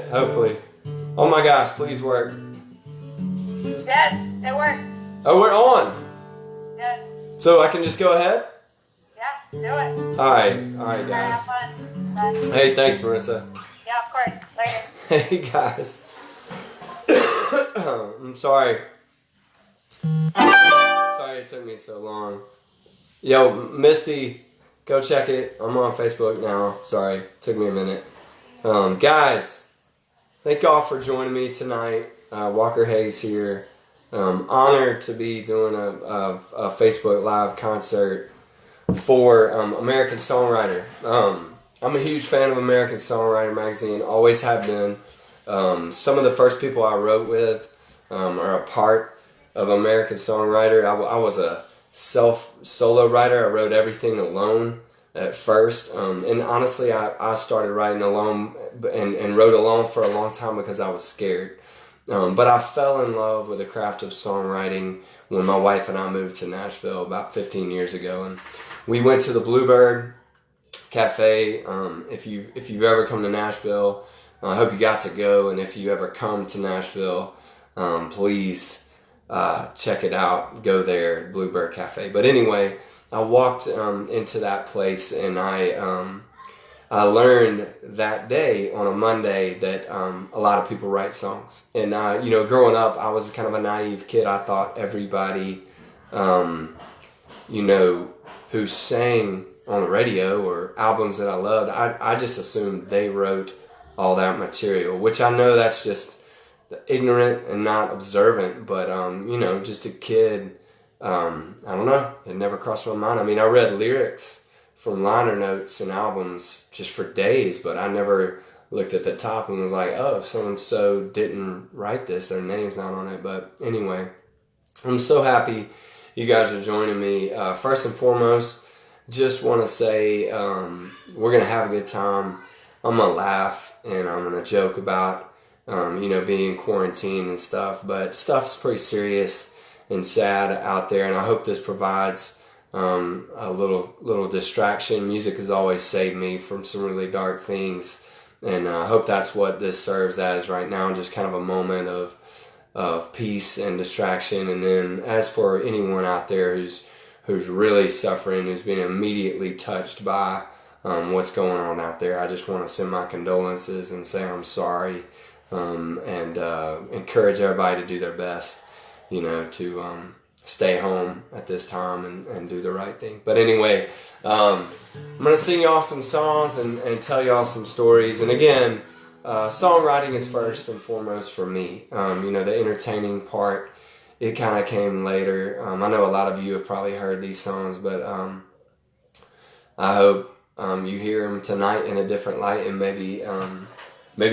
hopefully. Oh my gosh, please work. Yes, it works. Oh, we're on. Yes. So I can just go ahead? Yeah, do it. Alright, Alright, guys. have fun. Bye. Hey, thanks, Marissa. Yeah, of course. Later. Hey, guys. I'm sorry. Sorry it took me so long. Yo, Misty, go check it. I'm on Facebook now. Sorry, took me a minute. Guys, thank y'all for joining me tonight. Walker Hayes here. Honored to be doing a Facebook Live concert for American Songwriter. I'm a huge fan of American Songwriter magazine, always have been. Some of the first people I wrote with are a part of American Songwriter. I was a solo writer. I wrote everything alone at first. And honestly, I started writing alone and wrote alone for a long time because I was scared. But I fell in love with the craft of songwriting when my wife and I moved to Nashville about 15 years ago. And we went to the Bluebird Cafe. If you've ever come to Nashville, I hope you got to go. And if you ever come to Nashville, please check it out. Go there, Bluebird Cafe. But anyway, I walked into that place and I learned that day on a Monday that a lot of people write songs. And, growing up, I was kind of a naive kid. I thought everybody, who sang on the radio or albums that I loved, I just assumed they wrote all that material, which I know that's just ignorant and not observant, but, just a kid, I don't know, it never crossed my mind. I mean, I read lyrics from liner notes and albums just for days, but I never looked at the top and was like, oh, so-and-so didn't write this, their name's not on it. But anyway, I'm so happy you guys are joining me. First and foremost, just want to say we're going to have a good time. I'm going to laugh and I'm going to joke about, being quarantined and stuff, but stuff's pretty serious and sad out there, and I hope this provides a little distraction. Music has always saved me from some really dark things, and I hope that's what this serves as right now, just kind of a moment of peace and distraction. And then as for anyone out there who's really suffering, who's been immediately touched by what's going on out there, I just want to send my condolences and say I'm sorry, and encourage everybody to do their best, to stay home at this time and do the right thing. But anyway, I'm going to sing y'all some songs and tell y'all some stories. And again, songwriting is first and foremost for me. The entertaining part, it kind of came later. I know a lot of you have probably heard these songs, but I hope you hear them tonight in a different light, and maybe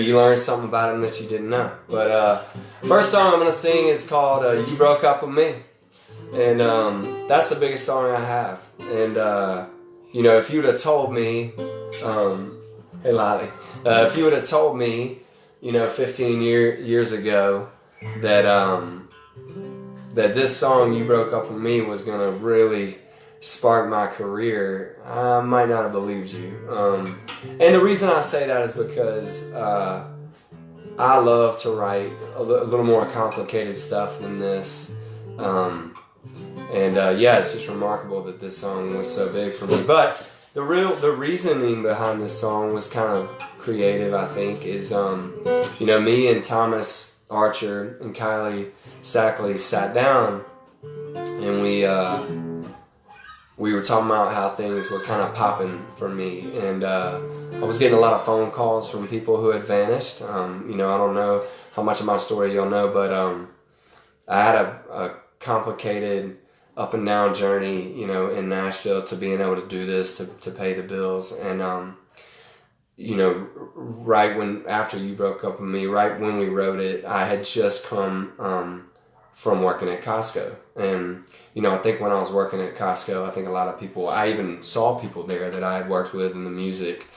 you learned something about them that you didn't know. But first song I'm going to sing is called You Broke Up With Me. And that's the biggest song I have. And, if you would have told me, hey Lolly, if you would have told me, 15 years ago that this song, You Broke Up With Me, was going to really spark my career, I might not have believed you. And the reason I say that is because I love to write a little more complicated stuff than this. It's just remarkable that this song was so big for me. But the reasoning behind this song was kind of creative, I think, is, me and Thomas Archer and Kylie Sackley sat down and we were talking about how things were kind of popping for me. And I was getting a lot of phone calls from people who had vanished. I don't know how much of my story you'll know, but I had a complicated up and down journey, in Nashville to being able to do this, to pay the bills. And, right after You Broke Up With Me, right when we wrote it, I had just come from working at Costco. And, I think when I was working at Costco, I think a lot of people, I even saw people there that I had worked with in the music,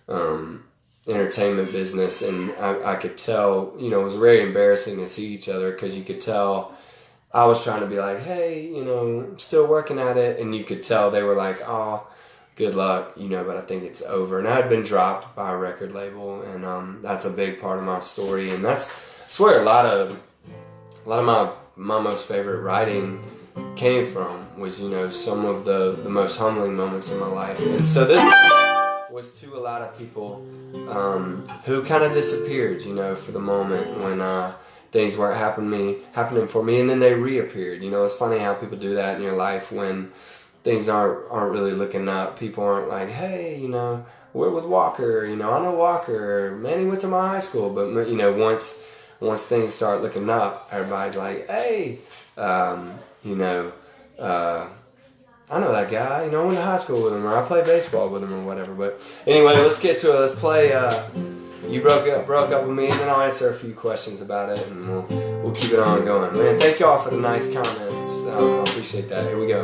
entertainment business. And I could tell, it was very embarrassing to see each other because you could tell I was trying to be like, hey, I'm still working at it. And you could tell they were like, oh, good luck, but I think it's over. And I had been dropped by a record label, and that's a big part of my story. And that's where a lot of my most favorite writing came from, was some of the most humbling moments in my life. And so this was to a lot of people who kind of disappeared, for the moment when things weren't happening for me, and then they reappeared. It's funny how people do that in your life when things aren't really looking up. People aren't like, hey, we're with Walker, I know Walker, man, he went to my high school. But once things start looking up, everybody's like, hey, I know that guy, I went to high school with him, or I played baseball with him, or whatever. But anyway, let's get to it. Let's play You Broke Up With Me, and then I'll answer a few questions about it, and we'll keep it on going. Man, thank y'all for the nice comments. I appreciate that. Here we go.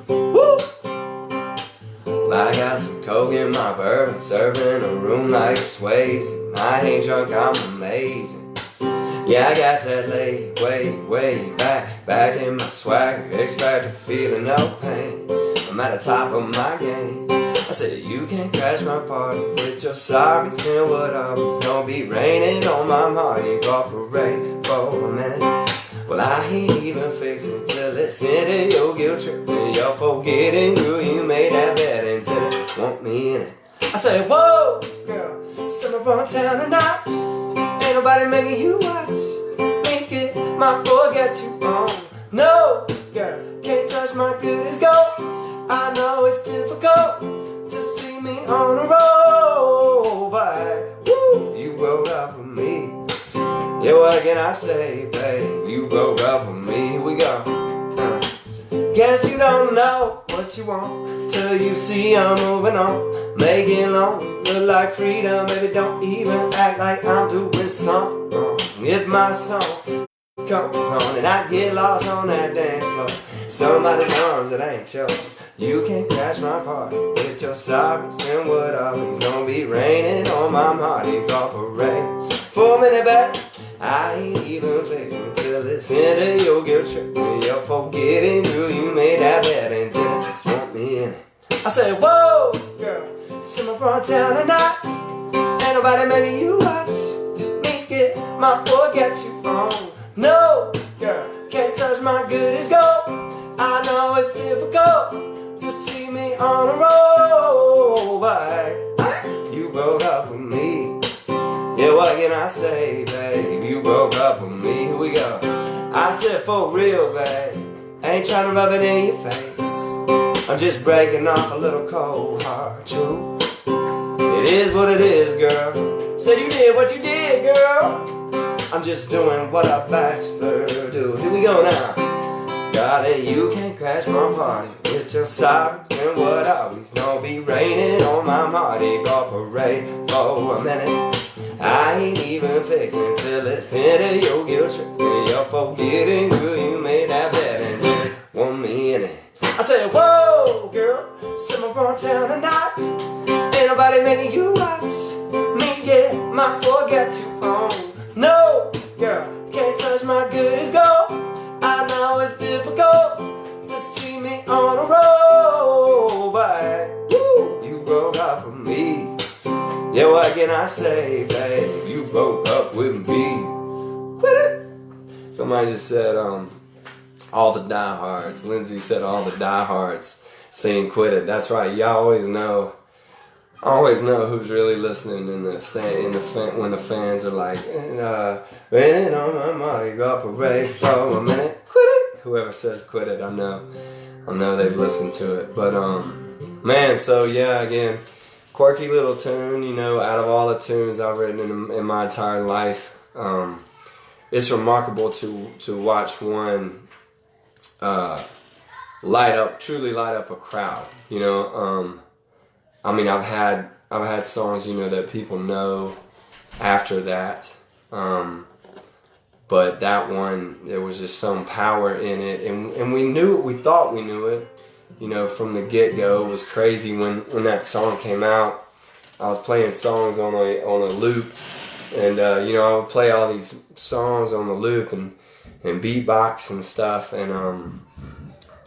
Woo! Well, I got some coke in my bourbon, serving a room like Swayze. I ain't drunk, I'm amazing. Yeah, I got that laid way back in my swagger, expect to feel no pain. I'm at the top of my game. I said, you can crash my party with your sorries and what always don't be raining on my Mardi Gras parade for a minute. Well, I ain't even fixing to listen to your guilt trip and you're forgetting who you made that bet and didn't want me in it. I said, whoa, girl, summer on town tonight. Ain't nobody making you watch. Make it my forget you on. No, girl, can't touch my good as gold. I know it's difficult to see me on the road, but woo, you broke up with me. Yeah, what can I say, babe? You broke up with me. Here we go. Guess you don't know what you want till you see I'm moving on. Making long, look like freedom, baby, don't even act like I'm doing something wrong. If my song comes on and I get lost on that dance floor, somebody's arms that ain't yours, you can crash my party with your sorries and what always don't be raining on my Mardi Gras parade. For a minute back, I ain't even fixing to listen to your guilt trip when you're forgetting who you made that bet and didn't want me in it. I said, whoa, girl, simmer on town tonight. Ain't nobody making you watch. Make it my forget you on. No, girl, can't touch my good as gold. I know it's difficult to see me on the road, but you broke up with me. Yeah, what can I say, babe? You broke up with me. Here we go. I said, for real, babe, ain't trying to rub it in your face. I'm just breaking off a little cold hard truth. It is what it is, girl. Said you did what you did, girl. I'm just doing what a bachelor do. Here we go now. Darling, you can't crash my party with your sorries and what always don't be raining on my Mardi Gras parade for a minute. I ain't even fixing to listen to your guilt trip and you're forgetting who you made that bet and didn't want me in it. I said, whoa, girl, simmer on town tonight. Ain't nobody making you watch. Me get my forget you on. No, girl, can't touch my good as gold. I know it's difficult to see me on the road, but woo, you broke up with me. Yeah, what can I say, babe? You broke up with me. Quit it. Somebody just said, all the diehards. Lindsay said all the diehards saying quit it. That's right. Y'all always know who's really listening in the stand, when the fans are like, raining on my Mardi Gras parade for a minute. Quit it. Whoever says quit it, I know they've listened to it. But man, so yeah, again, quirky little tune. Out of all the tunes I've written in my entire life, it's remarkable to watch one truly light up a crowd. I mean, I've had songs, that people know after that, but that one, there was just some power in it, and we knew it. We thought we knew it, from the get-go. It was crazy when that song came out. I was playing songs on a loop, and I would play all these songs on the loop and beatbox and stuff, and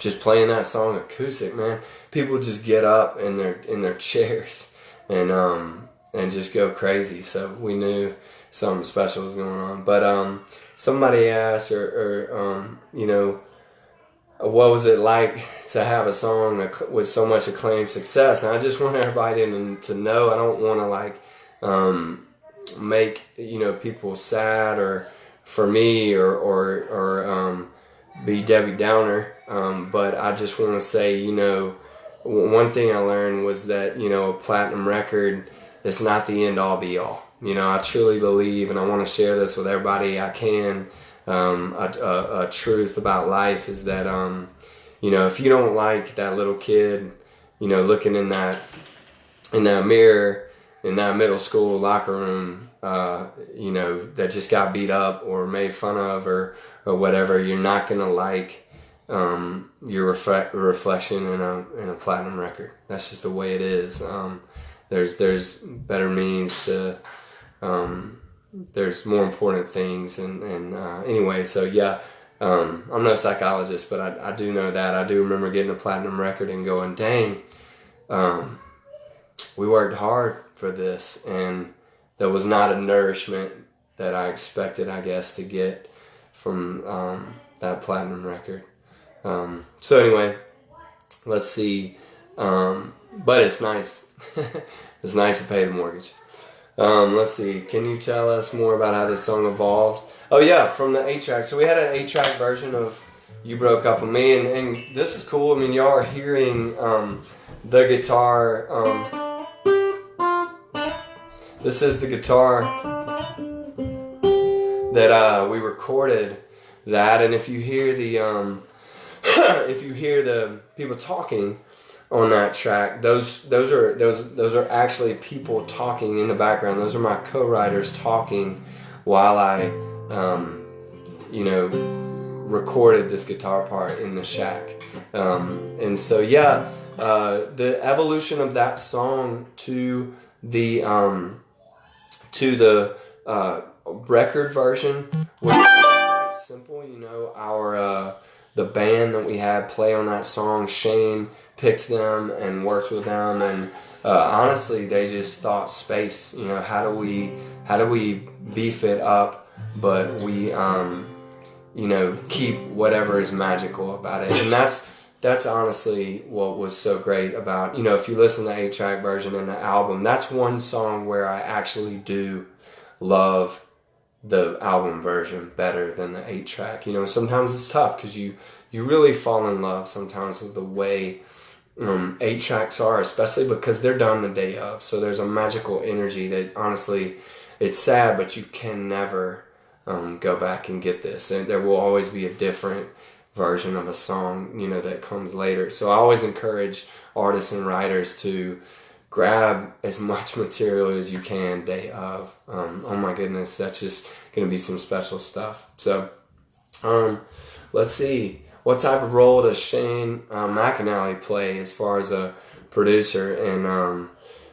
just playing that song acoustic, man, people just get up in their chairs and just go crazy. So we knew something special was going on. But somebody asked, what was it like to have a song with so much acclaimed success? And I just want everybody to know, I don't want to make people sad or for me or be Debbie Downer, but I just want to say, one thing I learned was that a platinum record is not the end all be all. I truly believe, and I want to share this with everybody I can. A truth about life is that if you don't like that little kid, looking in that mirror in that middle school locker room, that just got beat up or made fun of or whatever, you're not gonna like your reflection in a platinum record. That's just the way it is. There's better means to. There's more important things, and anyway, so yeah, I'm no psychologist, but I do know that. I do remember getting a platinum record and going, dang, we worked hard for this, and there was not a nourishment that I expected, I guess, to get from that platinum record. So anyway, let's see, but it's nice. It's nice to pay the mortgage. Let's see. Can you tell us more about how this song evolved? Oh yeah, from the 8-track. So we had an 8-track version of "You Broke Up with Me," and this is cool. I mean, y'all are hearing the guitar. This is the guitar that we recorded that, and if you hear the people talking on that track, those are actually people talking in the background. Those are my co-writers talking while I recorded this guitar part in the shack. And so yeah, the evolution of that song to the record version was quite simple. The band that we had play on that song, Shane picked them and worked with them, and honestly, they just thought space. How do we beef it up, but we keep whatever is magical about it, and that's honestly what was so great about if you listen to the 8-track version in the album, that's one song where I actually do love the album version better than the 8-track. Sometimes it's tough because you really fall in love sometimes with the way 8-tracks are, especially because they're done the day of. So there's a magical energy that honestly, it's sad, but you can never go back and get this. And there will always be a different version of a song, that comes later. So I always encourage artists and writers to grab as much material as you can day of. Oh my goodness, that's just going to be some special stuff. So let's see. What type of role does Shane McAnally play as far as a producer? And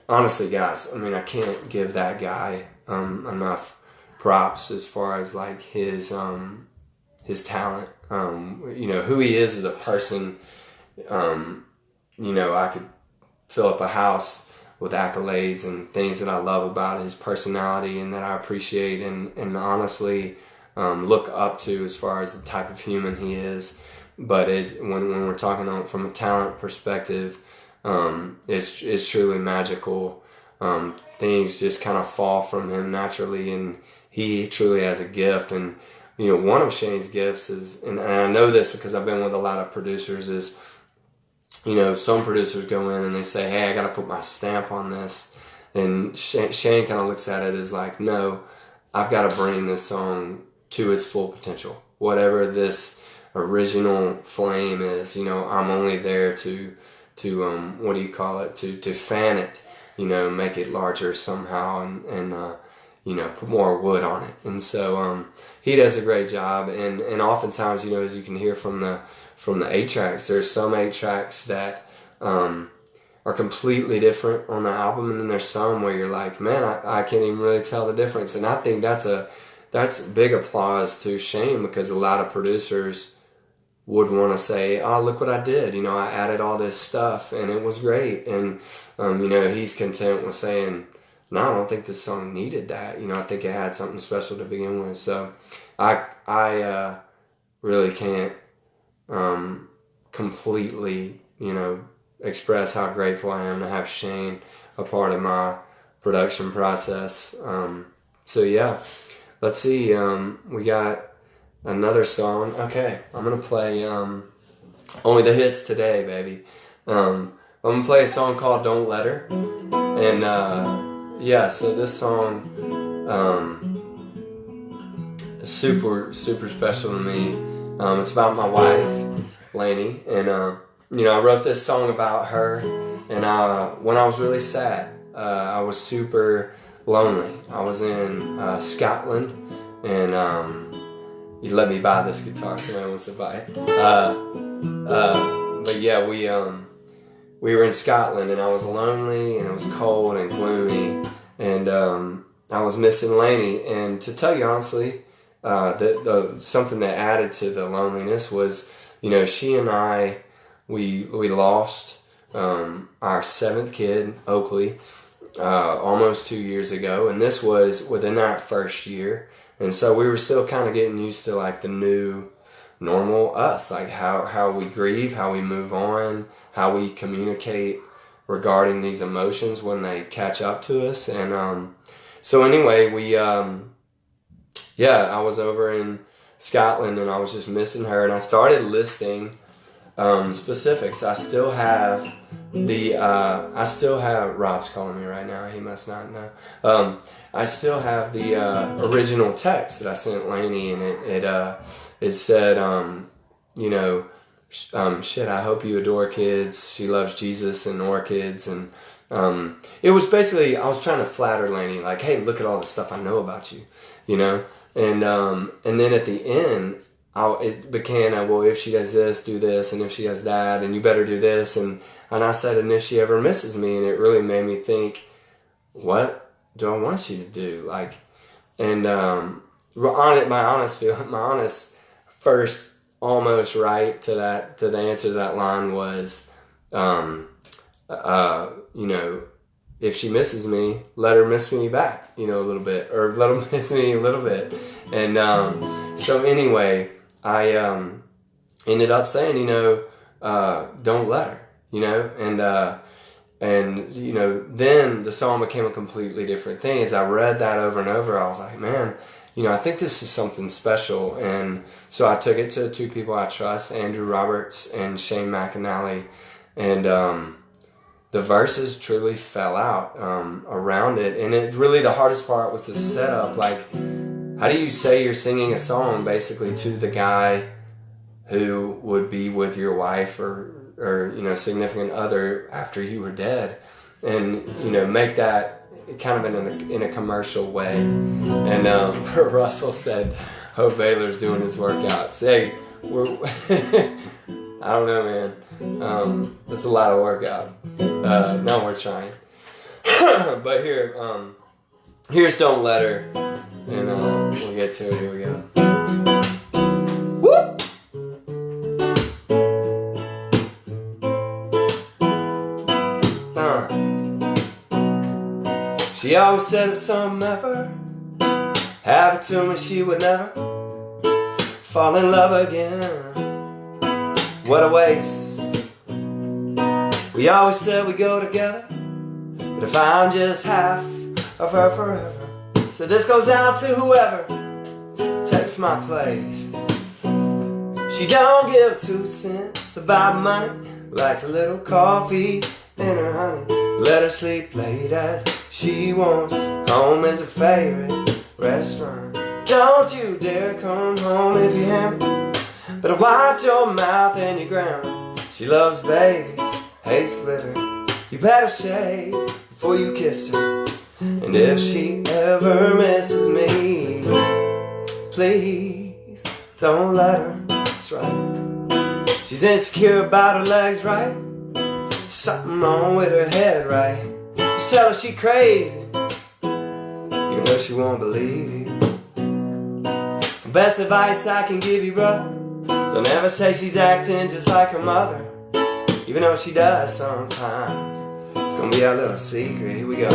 honestly, guys, I can't give that guy enough props as far as like his talent. Who he is as a person. I could fill up a house with accolades and things that I love about his personality and that I appreciate and honestly look up to as far as the type of human he is. But when we're talking from a talent perspective, it's truly magical. Things just kind of fall from him naturally, and he truly has a gift. And one of Shane's gifts is, and I know this because I've been with a lot of producers, is some producers go in and they say, hey, I got to put my stamp on this. And Shane kind of looks at it as like, no, I've got to bring this song to its full potential. Whatever this original flame is, I'm only there to to fan it, make it larger somehow and put more wood on it. And so he does a great job. And oftentimes, as you can hear from the 8-tracks, there's some 8-tracks that are completely different on the album, and then there's some where you're like, man, I can't even really tell the difference. And I think that's big applause to Shane, because a lot of producers would want to say, oh, look what I did. You know, I added all this stuff and it was great. And, you know, he's content with saying, no, I don't think this song needed that. You know, I think it had something special to begin with. So I really can't completely, you know, express how grateful I am to have Shane a part of my production process. So yeah, let's see. We got another song. Okay, I'm gonna play only the hits today, baby. I'm gonna play a song called "Don't Let Her," and yeah. So this song is super special to me. It's about my wife, Lainey, and you know, I wrote this song about her, and when I was really sad, I was super lonely. I was in Scotland, and you let me buy this guitar, somebody wants to buy it. But yeah, we were in Scotland, and I was lonely, and it was cold and gloomy, and I was missing Lainey. And to tell you honestly, something that added to the loneliness was, you know, she and I, we lost our seventh kid, Oakley, almost 2 years ago, and this was within that first year. And so we were still kind of getting used to like the new normal us, like how we grieve, how we move on, how we communicate regarding these emotions when they catch up to us. And so anyway, I was over in Scotland, and I was just missing her, and I started listing specifics. I still have Rob's calling me right now, he must not know. I still have the original text that I sent Lainey, and it said, you know, shit, I hope you adore kids, she loves Jesus and orchids. And it was basically, I was trying to flatter Lainey, like, hey, look at all the stuff I know about you, you know. And then at the end, it became, well, if she does this, do this, and if she does that, and you better do this. And I said, and if she ever misses me, and it really made me think, what do I want you to do? Like, and my honest first almost right to the answer to that line was, you know, if she misses me, let her miss me back, you know, a little bit, or let her miss me a little bit. And so anyway, I ended up saying, you know, don't let her, you know, and you know, then the song became a completely different thing. As I read that over and over, I was like, man, you know, I think this is something special. And so I took it to two people I trust, Andrew Roberts and Shane McAnally, and the verses truly fell out around it. And it really, the hardest part was the setup. Like, how do you say you're singing a song basically to the guy who would be with your wife or you know, significant other after you were dead, and you know, make that kind of in a commercial way. And Russell said, hope Baylor's doing his workouts. Hey, we're I don't know, man. That's a lot of workout. No, we're trying. But here's Don't Let Her, and we'll get to it. Here we go. Woo! She always said if something ever happened to me, she would never fall in love again. What a waste. We always said we go together, but if I'm just half of her forever. So this goes out to whoever takes my place. She don't give 2 cents about money, likes a little coffee and her honey. Let her sleep late as she wants. Home is her favorite restaurant. Don't you dare come home if you hammer, but watch your mouth and your grammar. She loves babies, hates glitter. You better shave before you kiss her. And if she ever misses me, please don't let her. That's right. She's insecure about her legs, right? Something wrong with her head, right? Just tell her she crazy, even though she won't believe you. The best advice I can give you, brother, Don't ever say she's acting just like her mother, even though she does sometimes. It's gonna be our little secret. Here we go.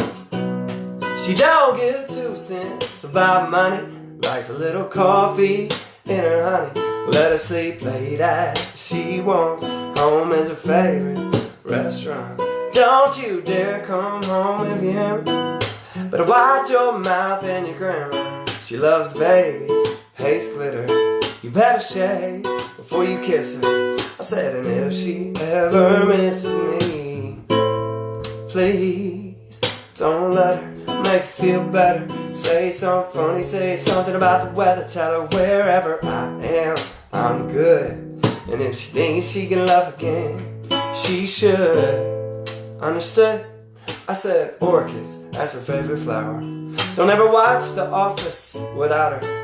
She don't give 2 cents about money, likes a little coffee in her honey. Let her sleep late as she wants. Home is her favorite restaurant. Don't you dare come home if you hear me. Better watch your mouth and your grammar. She loves babies, hates glitter. You better shave before you kiss her. I said, and if she ever misses me, please don't let her make her feel better. Say something funny, say something about the weather. Tell her wherever I am, I'm good. And if she thinks she can love again, she should. Understood? I said orchids, that's her favorite flower. Don't ever watch The Office without her.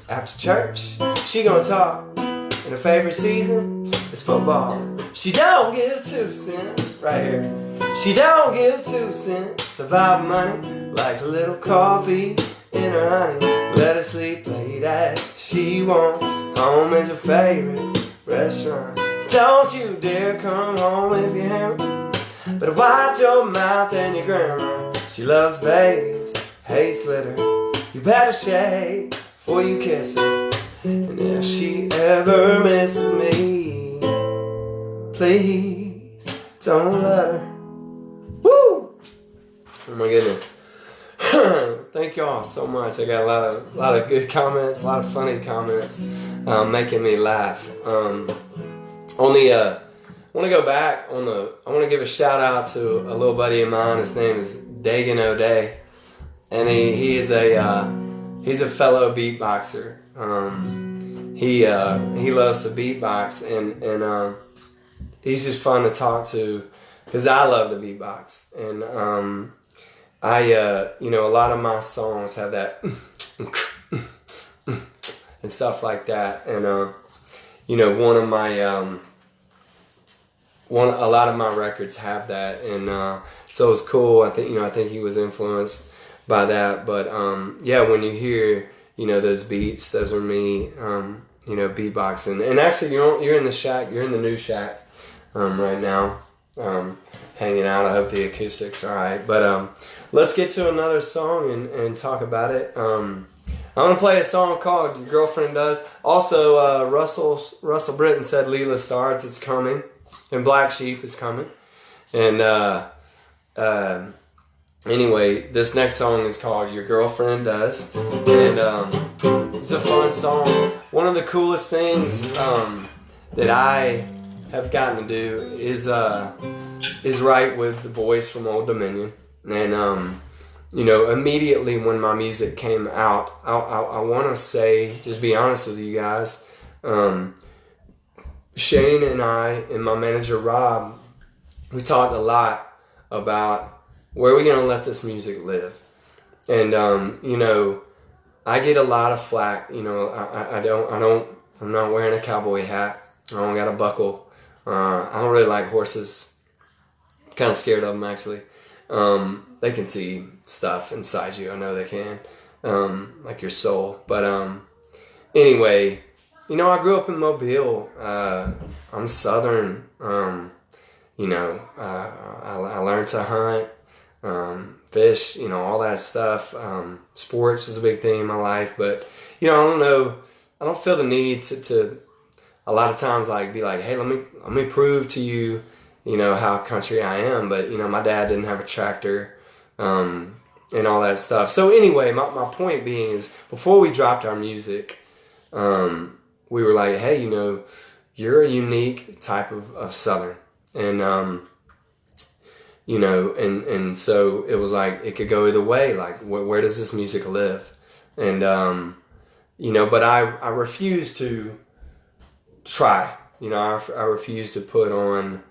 After church, she gonna talk. And her favorite season is football. She don't give 2 cents, right here. She don't give 2 cents about money. Likes a little coffee in her honey. Let her sleep late as she wants. Home is her favorite restaurant. Don't you dare come home if you hear me. Better watch your mouth and your grammar. She loves babies, hates glitter. You better shave before you kiss her. And if she ever misses me, please don't let her. Woo! Oh my goodness. Thank y'all so much. I got a lot of good comments, a lot of funny comments, making me laugh. I want to go back on I want to give a shout out to a little buddy of mine. His name is Dagan O'Day, and he's a fellow beatboxer. He loves to beatbox, and he's just fun to talk to because I love to beatbox, and a lot of my songs have that and stuff like that, and a lot of my records have that, and so it's cool. I think he was influenced by that, but when you hear those beats, those are me beatboxing. And actually you're in the shack, you're in the new shack right now, hanging out. I hope the acoustics are alright, but let's get to another song and talk about it. I'm gonna play a song called Your Girlfriend Does. Also Russell Britton said Leela Stards, it's coming. And Black Sheep is coming. And anyway, this next song is called Your Girlfriend Does. And it's a fun song. One of the coolest things that I have gotten to do is write with the boys from Old Dominion. And immediately when my music came out, I want to say, just be honest with you guys, Shane and I and my manager Rob, we talked a lot about where are we going to let this music live. And I get a lot of flack. I'm not wearing a cowboy hat. I don't got a buckle. I don't really like horses. I'm kind of scared of them, actually. They can see stuff inside you. I know they can, like your soul. But anyway, I grew up in Mobile. I'm Southern. I learned to hunt, fish, all that stuff. Sports was a big thing in my life, but I don't know. I don't feel the need to a lot of times be like, hey, let me prove to you, how country I am. But my dad didn't have a tractor, and all that stuff. So anyway, my point being is, before we dropped our music, we were like, hey, you're a unique type of Southern. And, and so it was like, it could go either way. Like, where does this music live? And, but I refused to try, I refused to put on,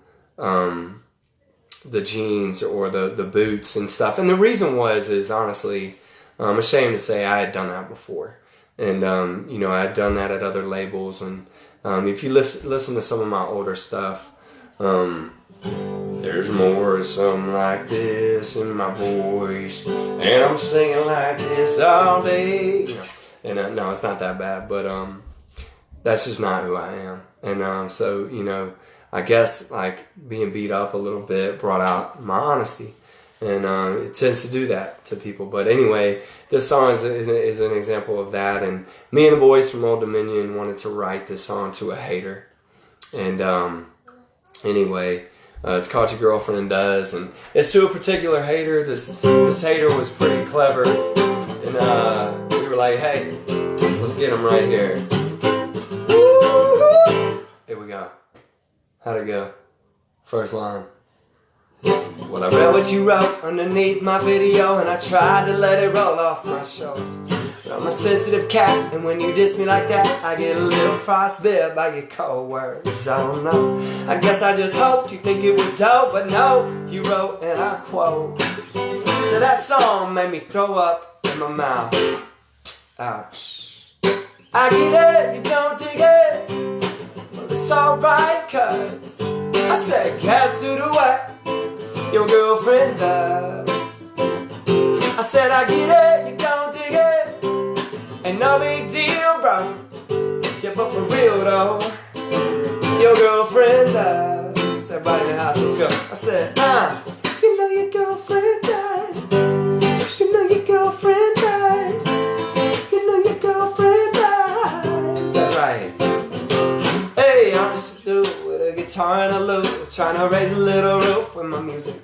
the jeans or the boots and stuff. And the reason is honestly, I'm ashamed to say I had done that before. And, I had done that at other labels. And if you listen to some of my older stuff, there's more of something like this in my voice, and I'm singing like this all day. And no, it's not that bad. But that's just not who I am. And so, you know, I guess like being beat up a little bit brought out my honesty. And it tends to do that to people. But anyway, this song is an example of that. And me and the boys from Old Dominion wanted to write this song to a hater. And anyway, it's called Your Girlfriend Does. And it's to a particular hater. This hater was pretty clever. And we were like, hey, let's get him right here. Here we go. How'd it go? First line. Well, I read what you wrote underneath my video, and I tried to let it roll off my shoulders. But I'm a sensitive cat, and when you diss me like that, I get a little frostbit by your cold words. I don't know, I guess I just hoped you think it was dope, but no, you wrote, and I quote, so that song made me throw up in my mouth. Ouch. I get it, you don't dig it. Well, it's alright, cause I said cats do the what your girlfriend does. I said I get it, you don't dig it. Ain't no big deal, bro. Yeah, but for real though, your girlfriend does. Everybody in the house, let's go. I said, you know your girlfriend does. You know your girlfriend does. You know your girlfriend does. That's right. Hey, I'm just a dude with a guitar and a lute, trying to raise a little roof with my music.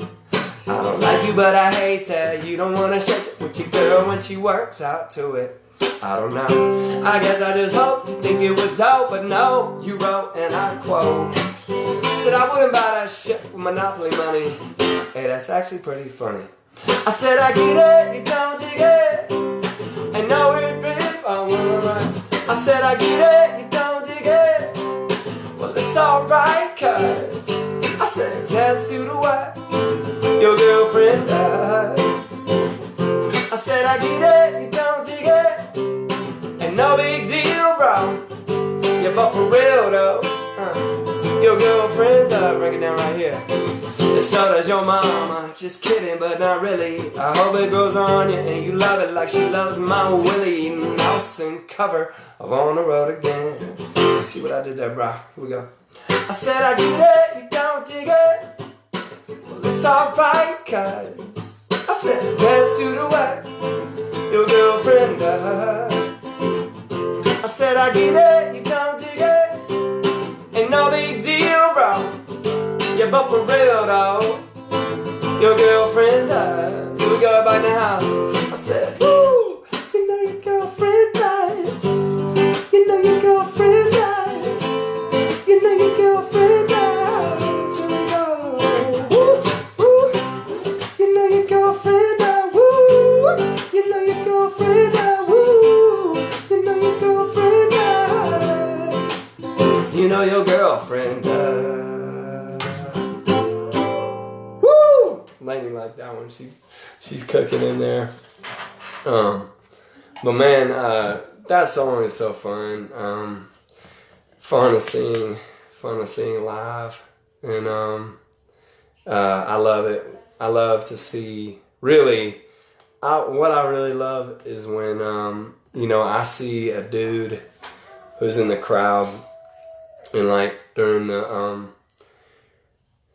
I don't like you, but I hate that you don't wanna shake it with your girl when she works out to it. I don't know, I guess I just hoped you think it was dope, but no, you wrote, and I quote, said I wouldn't buy that shit with Monopoly money. Hey, that's actually pretty funny. I said I get it, you don't dig it. Ain't no weird grip on I said I get it, you don't dig it. Well, it's alright, cause I said yes to the what your girlfriend does. I said I get it, you don't dig it. Ain't no big deal, bro. Yeah, but for real though, your girlfriend does. Break it down right here. And so does your mama. Just kidding, but not really. I hope it grows on you and you love it like she loves my Willie Nelson cover of On the Road Again. See what I did there, bro? Here we go. I said I get it, you don't dig it. Well, it's alright, cause I said yes to the what your girlfriend does. I said I get it, you don't dig it. Ain't no big deal, bro. Yeah, but for real though, your girlfriend does. So we go back in the house. I said, woo, you know your girlfriend does. You know your girlfriend does. You know your girlfriend does. Here we go. Woo, woo. You know your girlfriend does. Woo. You know your girlfriend does. Woo. You know your girlfriend does. You know your girlfriend does. Lady like that one, she's cooking in there. But man, that song is so fun. Fun to sing live, and I love it. I love to see. Really, what I really love is when I see a dude who's in the crowd, and like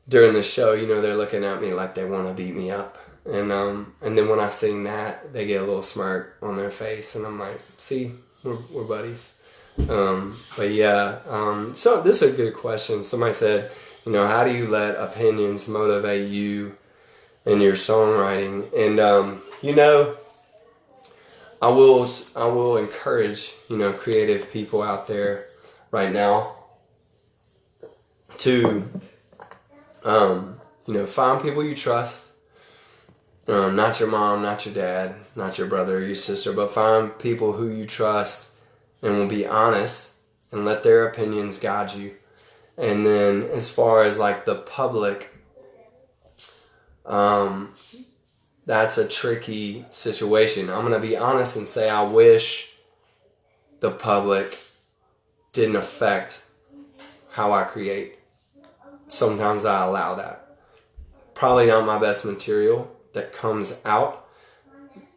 during the show, they're looking at me like they want to beat me up. And then when I sing that, they get a little smirk on their face. And I'm like, see, we're buddies. But yeah, so this is a good question. Somebody said, how do you let opinions motivate you in your songwriting? And, I will encourage, creative people out there right now to find people you trust, not your mom, not your dad, not your brother or your sister, but find people who you trust and will be honest and let their opinions guide you. And then as far as like the public, that's a tricky situation. I'm going to be honest and say I wish the public didn't affect how I create. Sometimes I allow that. Probably not my best material that comes out.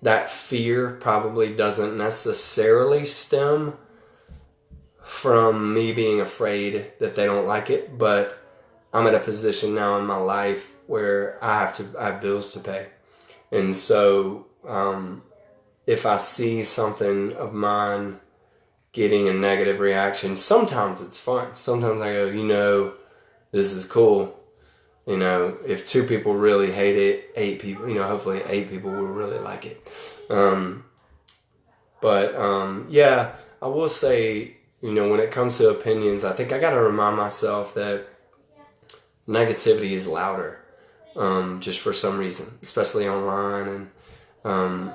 That fear probably doesn't necessarily stem from me being afraid that they don't like it, but I'm at a position now in my life where I have bills to pay. And so if I see something of mine getting a negative reaction, sometimes it's fun. Sometimes I go, this is cool. If 2 people really hate it, 8 people, hopefully 8 people will really like it. Yeah, I will say, when it comes to opinions, I think I got to remind myself that negativity is louder, just for some reason, especially online, and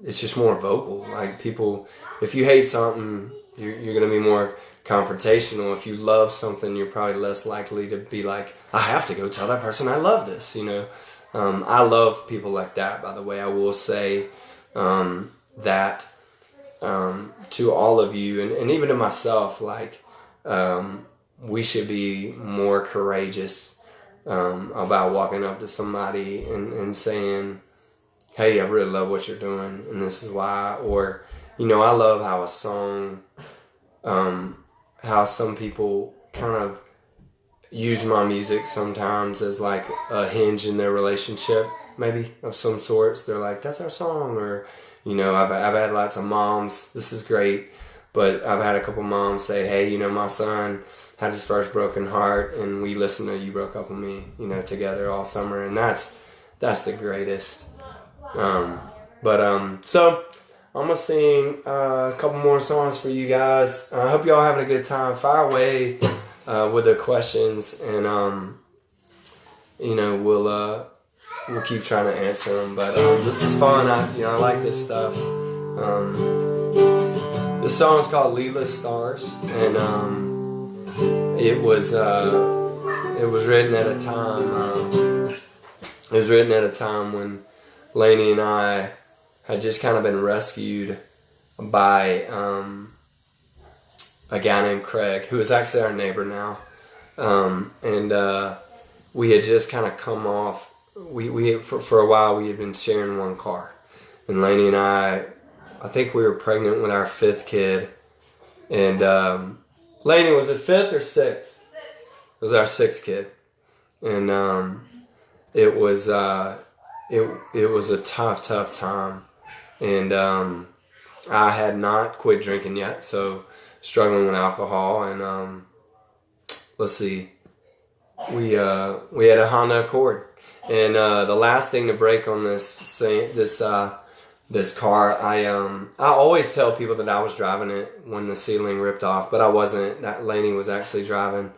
it's just more vocal. Like people, if you hate something, you're going to be more confrontational. If you love something, you're probably less likely to be like, I have to go tell that person I love this. I love people like that. By the way, I will say that. To all of you, and even to myself, we should be more courageous about walking up to somebody and saying, hey, I really love what you're doing, and this is why. Or, I love how a song, how some people kind of use my music sometimes as like a hinge in their relationship, maybe, of some sorts. They're like, that's our song, or I've had lots of moms, this is great, but I've had a couple moms say, hey, my son had his first broken heart, and we listened to You Broke Up With Me, together all summer, and that's the greatest. So I'm going to sing a couple more songs for you guys. I hope y'all having a good time. Fire away with their questions, and, we'll keep trying to answer them, but this is fun. I like this stuff. This song is called Leela's Stars, and it was written at a time. It was written at a time when Lainey and I had just kind of been rescued by a guy named Craig, who is actually our neighbor now, and we had just kind of come off. We for a while we had been sharing one car, and Lainey and I think we were pregnant with our 5th kid, and Lainey, was it 5th or 6th? It was our 6th kid, and it was a tough time, and I had not quit drinking yet, so struggling with alcohol, and let's see, we had a Honda Accord. And the last thing to break on this car, I always tell people that I was driving it when the ceiling ripped off, but I wasn't. That Lainey was actually driving,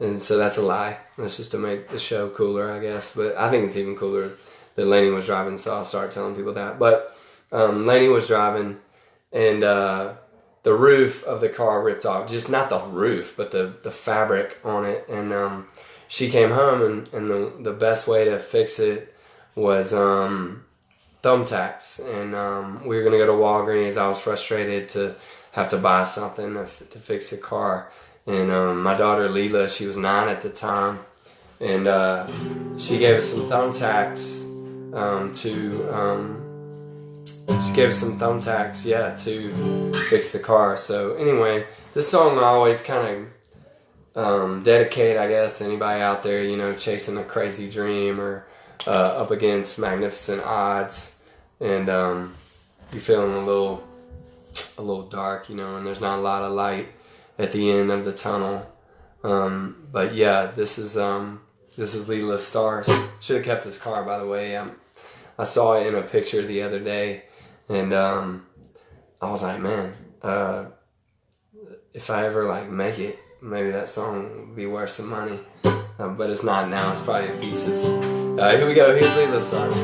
and so that's a lie. That's just to make the show cooler, I guess. But I think it's even cooler that Lainey was driving, so I'll start telling people that. But Lainey was driving, and the roof of the car ripped off. Just not the roof, but the fabric on it, and she came home, and the best way to fix it was thumbtacks. And we were going to go to Walgreens. I was frustrated to have to buy something to fix the car. And my daughter Leela, she was 9 at the time, and she gave us some thumbtacks to fix the car. So anyway, this song I always kind of dedicate, I guess, to anybody out there, chasing a crazy dream or up against magnificent odds, and you're feeling a little dark, and there's not a lot of light at the end of the tunnel. But yeah, this is Leela's Stars. Should have kept this car, by the way. I saw it in a picture the other day, and I was like, man, if I ever make it, maybe that song would be worth some money, but it's not now. It's probably in pieces. Here we go. Here's Leela's Stars.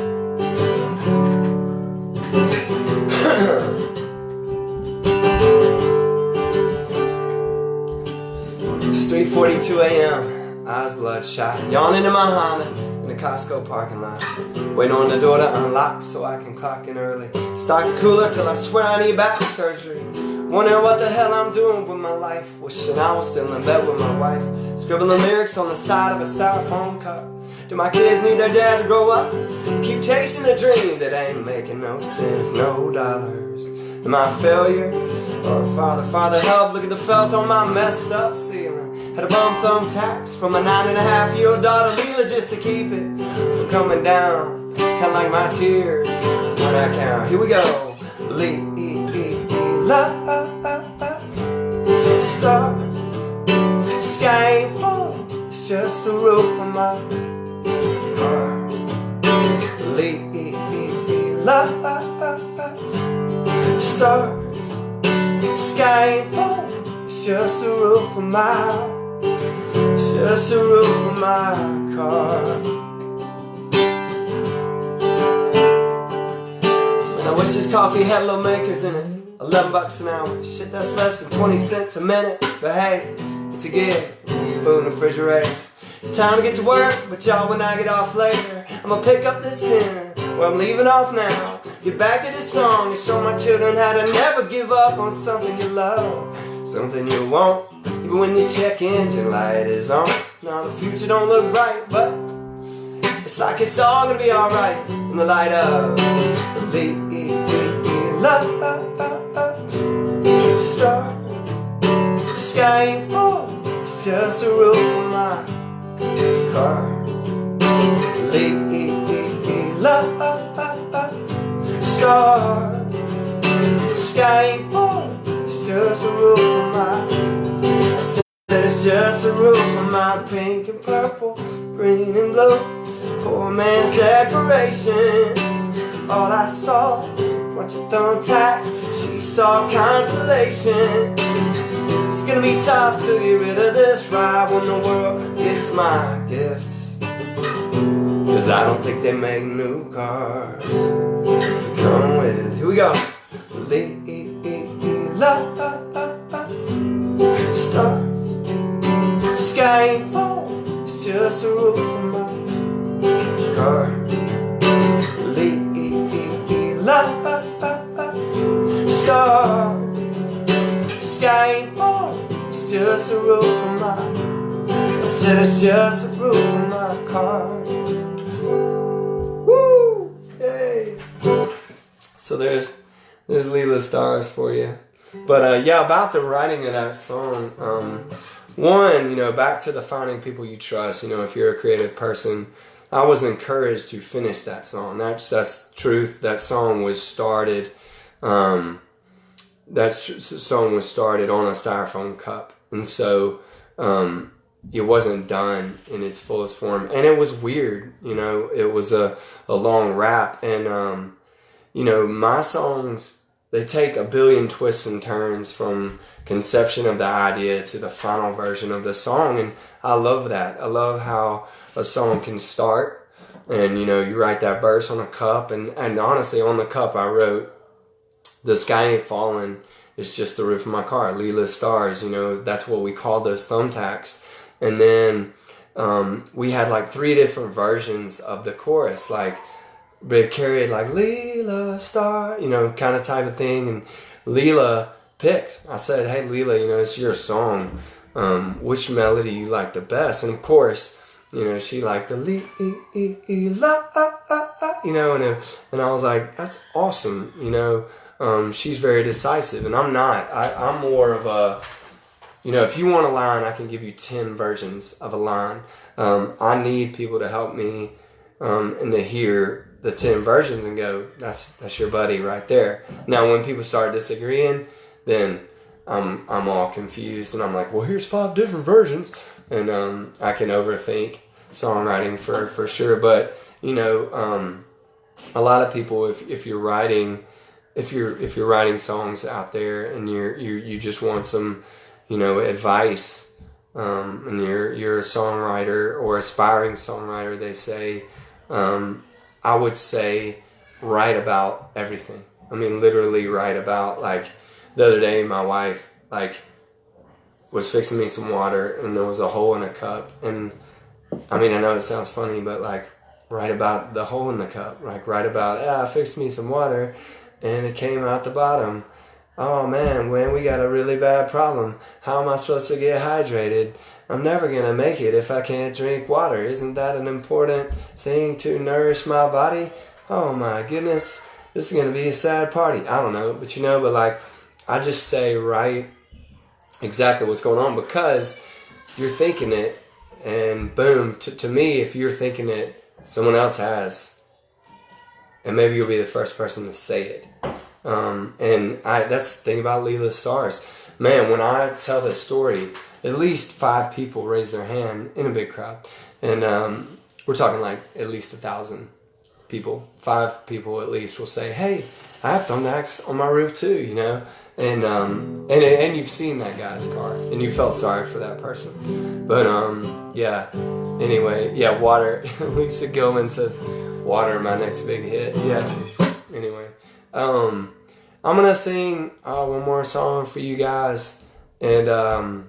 It's 3:42 a.m. Eyes bloodshot, yawning in my Honda in the Costco parking lot, waiting on the door to unlock so I can clock in early. Stock the cooler till I swear I need back surgery. Wondering what the hell I'm doing with my life. Wishing I was still in bed with my wife. Scribbling lyrics on the side of a styrofoam cup. Do my kids need their dad to grow up? Keep chasing a dream that ain't making no sense. No dollars. Am I a failure? Oh, Father, help, look at the felt on my messed up ceiling. Had a bum thumb tax from my 9.5-year-old daughter Leela just to keep it from coming down. Kinda like my tears when I count. Here we go. Leela, stars, sky fall, it's just the roof of my car. Leela, stars, sky fall, it's just the roof of my, it's just the roof of my car. And I wish this coffee had little makers in it. $11 an hour, shit that's less than 20 cents a minute. But hey, it's a gig, it's food in the refrigerator. It's time to get to work, but y'all, when I get off later, I'm gonna pick up this pen, where I'm leaving off now. Get back to this song and show my children how to never give up on something you love, something you want, even when your check engine light is on. Now the future don't look bright, but it's like it's all gonna be alright in the light of the star, sky ain't fall, it's just a roof of my car. Star, sky ain't fall, it's just a roof of my, I said it's just a roof of my pink and purple, green and blue, poor man's decorations. All I saw was a bunch of thumbtacks, she saw constellation. It's gonna be tough to get rid of this ride when the world gets my gift, 'cause I don't think they make new cars come with, here we go. Stars, sky ain't fall, it's just a roof of my car. Stars, sky ain't fall, it's just a roof of my, I said it's just a roof of my car. Woo! Yay! So there's Leela Stars for you. But yeah, about the writing of that song, one, you know, back to the finding people you trust. You know, if you're a creative person, I was encouraged to finish that song. That's truth. That song was started. Song was started on a styrofoam cup, and so it wasn't done in its fullest form, and it was weird. You know, it was a long rap, and you know, my songs, they take a billion twists and turns from conception of the idea to the final version of the song, and I love that. I love how a song can start, and you know, you write that verse on a cup, and honestly, on the cup I wrote, "The sky ain't falling, it's just the roof of my car." Leela Stars, you know, that's what we called those thumbtacks. And then we had like 3 different versions of the chorus, like but carried like Leela Star, you know, kind of type of thing. And Leela picked. I said, "Hey Leela, you know, it's your song. Which melody you like the best?" And of course, you know, she liked the Leela, you know, and I was like, "That's awesome," you know. She's very decisive, and I'm not. I'm more of a, you know, if you want a line, I can give you 10 versions of a line. I need people to help me and to hear the 10 versions and go, that's your buddy right there. Now, when people start disagreeing, then I'm all confused, and I'm like, well, here's 5 different versions, and I can overthink songwriting for sure. But you know, a lot of people, if you're writing. If you're writing songs out there and you just want some, you know, advice, and you're a songwriter or aspiring songwriter, they say, I would say write about everything. I mean, literally write about, like, the other day my wife, like, was fixing me some water and there was a hole in a cup, and I mean, I know it sounds funny, but like, write about the hole in the cup, like write about, I fixed me some water and it came out the bottom. Oh man, we got a really bad problem. How am I supposed to get hydrated? I'm never gonna make it if I can't drink water. Isn't that an important thing to nourish my body? Oh my goodness, this is gonna be a sad party. I don't know, but you know, but like, I just say right exactly what's going on because you're thinking it, and boom, to me, if you're thinking it, someone else has, and maybe you'll be the first person to say it. And that's the thing about Leela's Stars. Man, when I tell this story, at least 5 people raise their hand in a big crowd. And we're talking like at least 1,000 people. 5 people at least will say, hey, I have thumb acts on my roof too, you know? And you've seen that guy's car, and you felt sorry for that person. But yeah, anyway, yeah, water. Lisa Gilman says, water, my next big hit. Yeah, anyway. I'm gonna sing one more song for you guys, and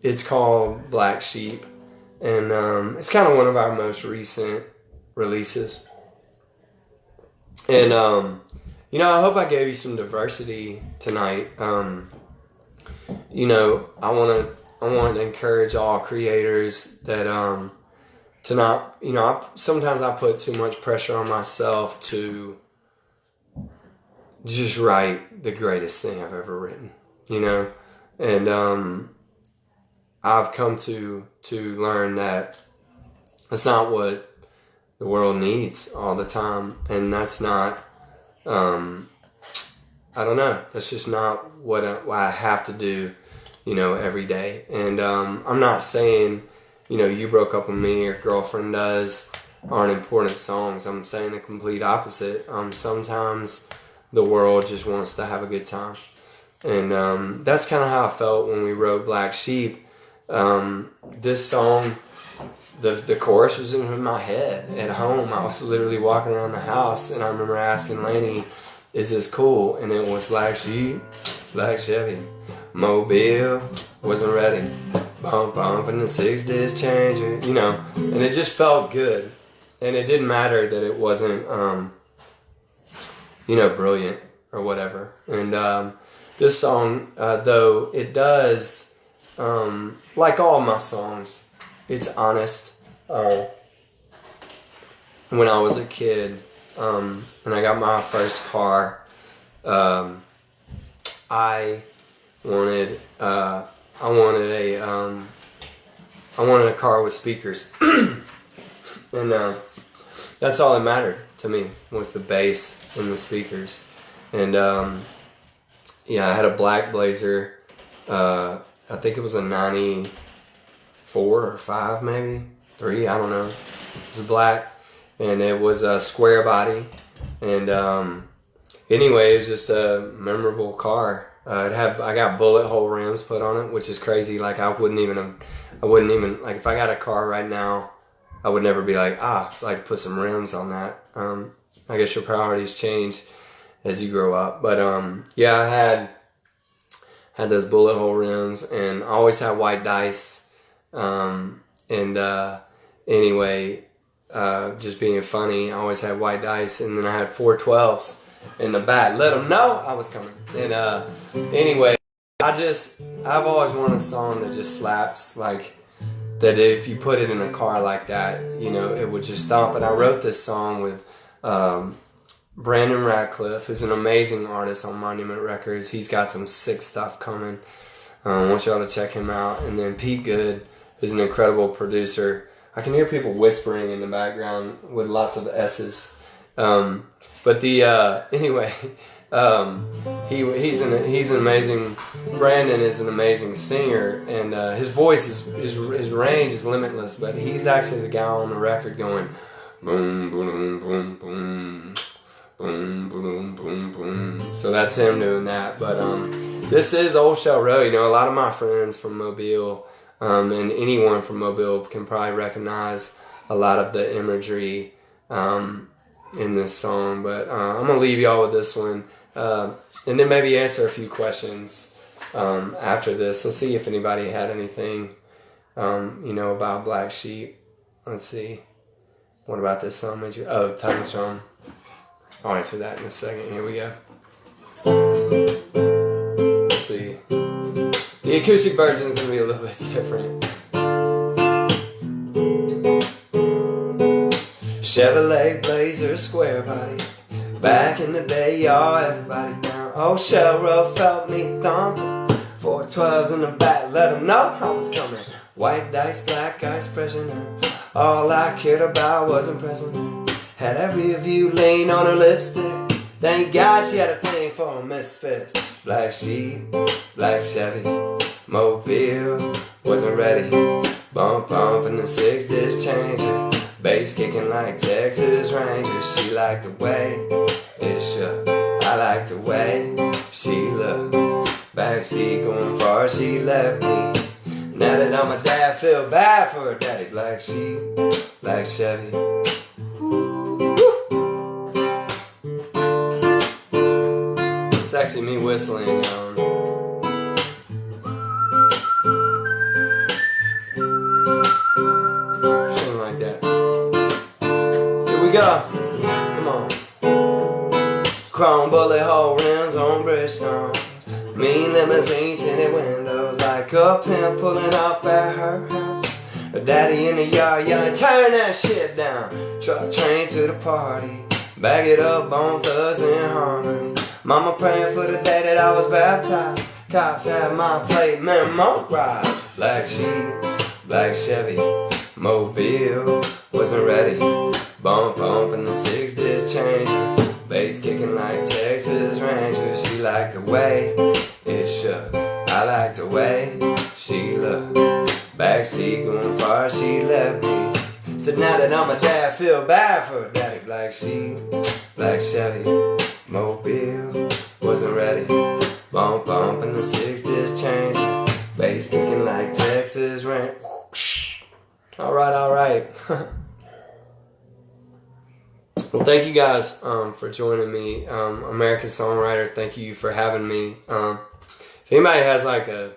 it's called Black Sheep, and it's kind of one of our most recent releases. And you know, I hope I gave you some diversity tonight. You know, I want to encourage all creators that to not, you know, sometimes I put too much pressure on myself to just write the greatest thing I've ever written, you know, and I've come to learn that that's not what the world needs all the time, and that's not, I don't know, that's just not what I have to do, you know, every day. And I'm not saying, you know, You Broke Up With Me or Girlfriend Does aren't important songs. I'm saying the complete opposite. Sometimes the world just wants to have a good time. And that's kind of how I felt when we wrote Black Sheep. This song, the chorus was in my head at home. I was literally walking around the house, and I remember asking Lainey, is this cool? And it was Black Sheep, Black Chevy, Mobile, wasn't ready, bump, and the 6 days changing, you know, and it just felt good. And it didn't matter that it wasn't, you know, brilliant or whatever. And this song, though, it does, like all my songs, it's honest. When I was a kid, and I got my first car, I wanted a car with speakers, and that's all that mattered to me was the bass and the speakers. And yeah, I had a black Blazer. I think it was a 94 or 5, maybe 3. I don't know. It was black, and it was a square body. And anyway, it was just a memorable car. I got bullet hole rims put on it, which is crazy. Like I wouldn't even like if I got a car right now, I would never be like put some rims on that. I guess your priorities change as you grow up. But yeah, I had those bullet hole rims, and I always had white dice. Anyway, just being funny, I always had white dice, and then I had 412s in the back. Let them know I was coming. And anyway, I've always wanted a song that just slaps, like that if you put it in a car like that, you know, it would just stomp. And I wrote this song with Brandon Radcliffe, who's an amazing artist on Monument Records. He's got some sick stuff coming. I want y'all to check him out. And then Pete Good, who's an incredible producer. I can hear people whispering in the background with lots of S's. But anyway, he's an amazing. Brandon is an amazing singer, and his voice his range is limitless. But he's actually the guy on the record going boom boom boom boom boom boom boom boom. So that's him doing that. But this is Old Shell Road. You know, a lot of my friends from Mobile, and anyone from Mobile can probably recognize a lot of the imagery in this song. But I'm gonna leave y'all with this one, and then maybe answer a few questions after this. Let's see if anybody had anything, you know, about Black Sheep. Let's see. What about this song? Title Drum. I'll answer that in a second. Here we go. Let's see. The acoustic version is going to be a little bit different. Chevrolet Blazer, square body. Back in the day, y'all, everybody down. Old shell road felt me thumping. 412s in the back, let them know I was coming. White dice, black ice, freshener. All I cared about was impressing her. Had every view lean on her lipstick. Thank God she had a thing for misfits. Black sheep, black Chevy, Mobile wasn't ready. Bump in the 6-disc changer. Bass kicking like Texas Rangers. She liked the way it shook. I liked the way she looked. Backseat going far, she left me. Now that I'm a dad, feel bad for her daddy. Black sheep, black Chevy. It's actually me whistling. Something like that. Here we go. Come on. Chrome bullet hole rims on Bristol's. Mean limousine, tinted windows, like a pimp pulling up at her house. Her daddy in the yard yelling, turn that shit down. Truck train to the party, bag it up, Bone Thugs in harmony. Mama praying for the day that I was baptized. Cops had my plate memorized. Black sheep, black Chevy, Mobile wasn't ready. Bump in the 6-disc changer. Bass kicking like Texas Rangers. She liked the way it shook. I liked the way she looked. Backseat going far, she left me. So now that I'm a dad, feel bad for her daddy. Black sheep, black Chevy, Mobile wasn't ready. Bump in the 6-disc changer. Bass kicking like Texas Rangers. Alright. Well, thank you guys for joining me. American Songwriter, thank you for having me. If anybody has like a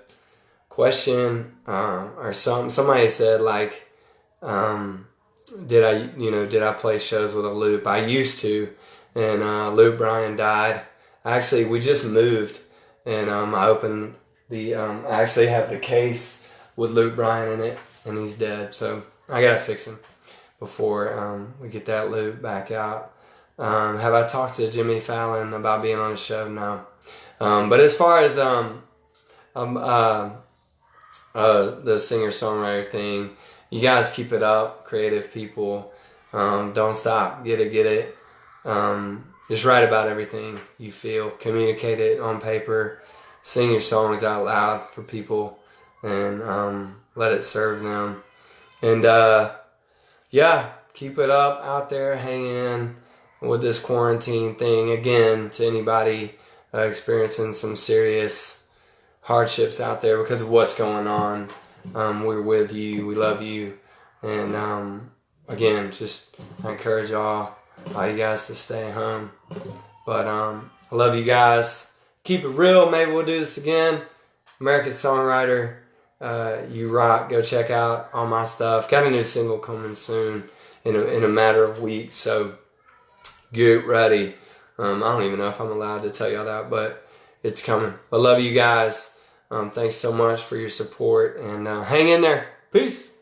question or something, somebody said like, did I play shows with a loop? I used to, and Luke Bryan died. Actually, we just moved, and I opened the. I actually have the case with Luke Bryan in it, and he's dead. So I gotta fix him before we get that loop back out. Have I talked to Jimmy Fallon about being on the show? No. But as far as the singer-songwriter thing, you guys keep it up, creative people. Don't stop. Get it. Just write about everything you feel. Communicate it on paper. Sing your songs out loud for people, and let it serve them. And yeah, keep it up out there. Hang in with this quarantine thing. Again, to anybody experiencing some serious hardships out there because of what's going on, we're with you. We love you. And again, just I encourage all you guys to stay home. But I love you guys. Keep it real. Maybe we'll do this again. American Songwriter. You rock. Go check out all my stuff. Got a new single coming soon in a matter of weeks, so get ready. I don't even know if I'm allowed to tell y'all that, but it's coming. I love you guys. Thanks so much for your support, and hang in there. Peace.